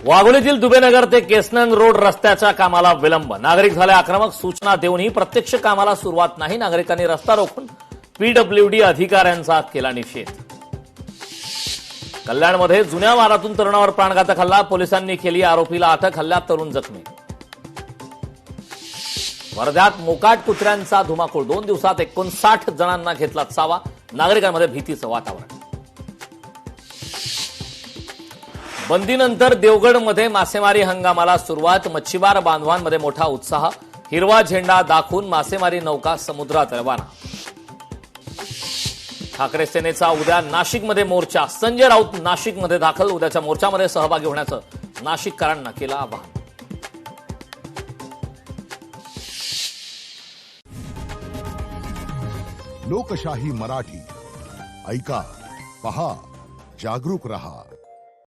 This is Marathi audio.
वाघोलीतील दुबेनगर ते केसनंद रोड रस्त्याच्या कामाला विलंब. नागरिक झाले आक्रमक. सूचना देऊनही प्रत्यक्ष कामाला सुरुवात नाही. नागरिकांनी रस्ता रोखून पीडब्ल्यूडी अधिकाऱ्यांचा केला निषेध. कल्याणमध्ये जुन्या वारातून तरुणावर प्राणघातक हल्ला. पोलिसांनी केली आरोपीला अटक. हल्ल्यात तरुण जखमी. वर्ध्यात मोकाट कुत्र्यांचा धुमाकूळ. 2 दिवसात 59 जणांना घेतला चावा. नागरिकांमध्ये भीतीचं वातावरण. बंदीनंतर देवगडमध्ये मासेमारी हंगामाला सुरुवात. मच्छीमार बांधवांमध्ये मोठा उत्साह. हिरवा झेंडा दाखवून मासेमारी नौका समुद्रात रवाना. ठाकरे सेनेचा उद्या नाशिकमध्ये मोर्चा. संजय राऊत नाशिकमध्ये दाखल. उद्याच्या मोर्चामध्ये सहभागी होण्याचं नाशिककरांना केलं आवाहन. लोकशाही मराठी ऐका, पहा, जागरूक रहा.